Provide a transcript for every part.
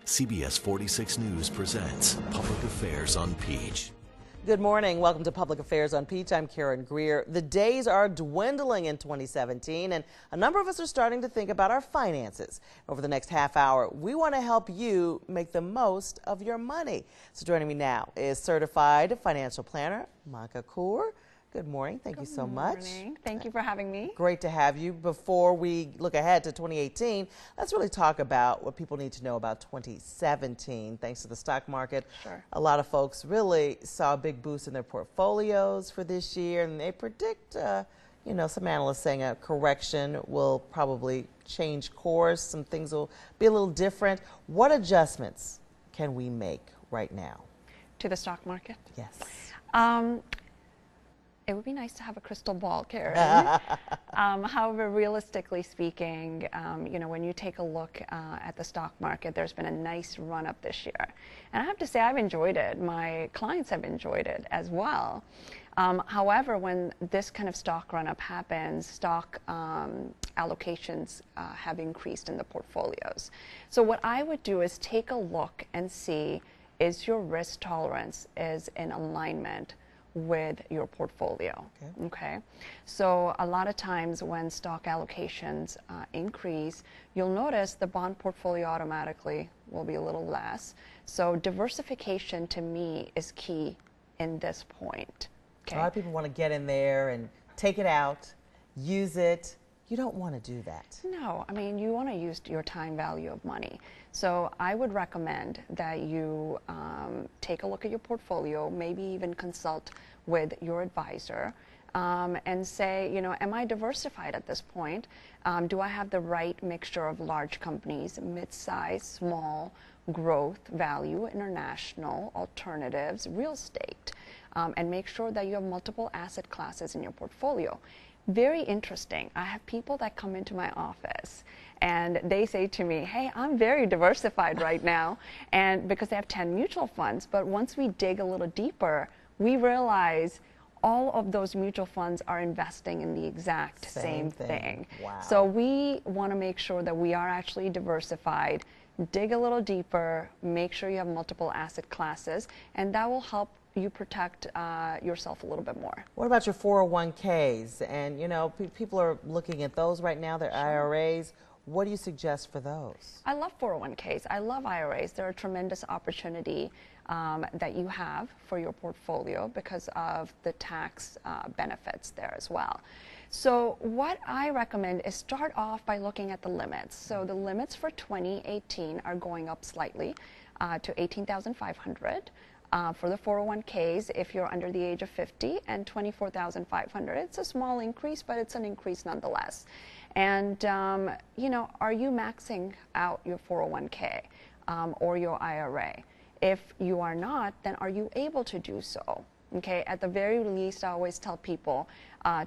CBS 46 News presents Public Affairs on Peach. Good morning. Welcome to Public Affairs on Peach. I'm Karen Greer. The days are dwindling in 2017, and a number of us are starting to think about our finances. Over the next half hour, we want to help you make the most of your money. So joining me now is certified financial planner Monica Kaur. Good morning. Thank you so much. Good morning. Thank you for having me. Great to have you. Before we look ahead to 2018, let's really talk about what people need to know about 2017. Thanks to the stock market, Sure. A lot of folks really saw a big boost in their portfolios for this year, and they predict, some analysts saying a correction will probably change course. Some things will be a little different. What adjustments can we make right now? To the stock market? Yes. It would be nice to have a crystal ball, Karen. However, realistically speaking, when you take a look at the stock market, there's been a nice run up this year. And I have to say I've enjoyed it. My clients have enjoyed it as well. However, when this kind of stock run up happens, stock allocations have increased in the portfolios. So what I would do is take a look and see, is your risk tolerance is in alignment with your portfolio. Okay. So a lot of times when stock allocations increase, you'll notice the bond portfolio automatically will be a little less. So diversification to me is key in this point. Okay. A lot of people want to get in there and take it out, use it. You don't want to do that. No, I mean, you want to use your time value of money. So I would recommend that you take a look at your portfolio, maybe even consult with your advisor and say, am I diversified at this point? Do I have the right mixture of large companies, mid-size, small, growth, value, international, alternatives, real estate, and make sure that you have multiple asset classes in your portfolio. Very interesting. I have people that come into my office and they say to me, hey, I'm very diversified right now, and because they have 10 mutual funds. But once we dig a little deeper, we realize all of those mutual funds are investing in the exact same thing. Wow. So we want to make sure that we are actually diversified, dig a little deeper, make sure you have multiple asset classes, and that will help you protect yourself a little bit more. What about your 401ks? And people are looking at those right now, their IRAs. What do you suggest for those? I love 401ks. I love IRAs. They're a tremendous opportunity that you have for your portfolio because of the tax benefits there as well. So what I recommend is start off by looking at the limits. So the limits for 2018 are going up slightly to $18,500. For the 401ks, if you're under the age of 50, and $24,500. It's a small increase, but it's an increase nonetheless. And, are you maxing out your 401k or your IRA? If you are not, then are you able to do so? Okay, at the very least, I always tell people,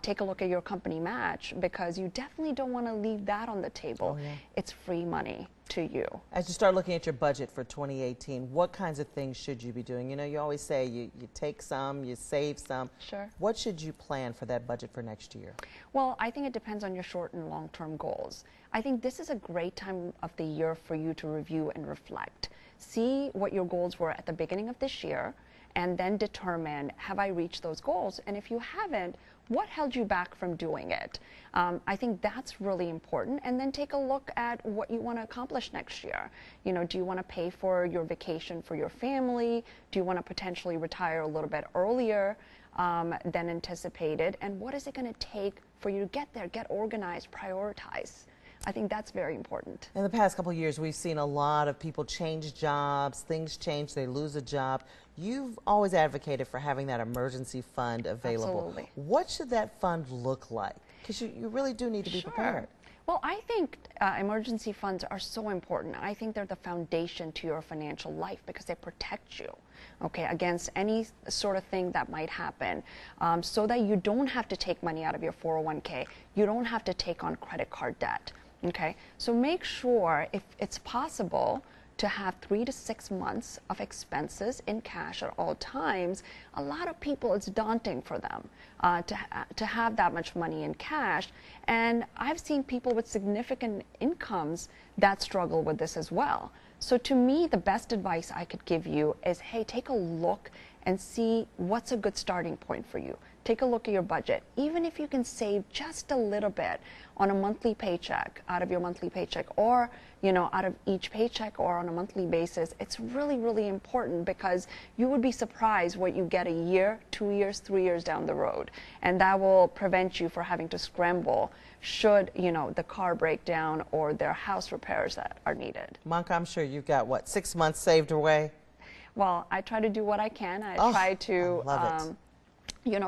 take a look at your company match, because you definitely don't want to leave that on the table. Oh, yeah. It's free money to you. As you start looking at your budget for 2018, what kinds of things should you be doing? You always say you take some, you save some. Sure. What should you plan for that budget for next year? Well, I think it depends on your short and long-term goals. I think this is a great time of the year for you to review and reflect. See what your goals were at the beginning of this year, and then determine, have I reached those goals? And if you haven't, what held you back from doing it? I think that's really important. And then take a look at what you want to accomplish next year. Do you want to pay for your vacation for your family? Do you want to potentially retire a little bit earlier than anticipated? And what is it going to take for you to get there, get organized, prioritize? I think that's very important. In the past couple of years, we've seen a lot of people change jobs, things change, they lose a job. You've always advocated for having that emergency fund available. Absolutely. What should that fund look like? Because you really do need to be prepared. Well, I think emergency funds are so important. I think they're the foundation to your financial life because they protect you, okay, against any sort of thing that might happen, so that you don't have to take money out of your 401k. You don't have to take on credit card debt. Okay, so make sure, if it's possible, to have 3 to 6 months of expenses in cash at all times. A lot of people, it's daunting for them to have that much money in cash. And I've seen people with significant incomes that struggle with this as well. So to me, the best advice I could give you is, hey, take a look and see what's a good starting point for you. Take a look at your budget. Even if you can save just a little bit on a monthly paycheck, out of your monthly paycheck, or out of each paycheck, or on a monthly basis, it's really, really important, because you would be surprised what you get a year, 2 years, 3 years down the road. And that will prevent you from having to scramble should, the car break down or there are house repairs that are needed. Monica, I'm sure you've got, what, 6 months saved away? Well, I try to do what I can. I try to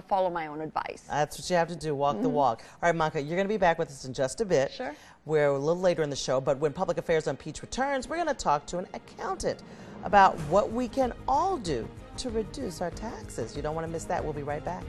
follow my own advice. That's what you have to do, walk the walk. All right, Monica, you're going to be back with us in just a bit. Sure. We're a little later in the show, but when Public Affairs on Peach returns, we're going to talk to an accountant about what we can all do to reduce our taxes. You don't want to miss that. We'll be right back.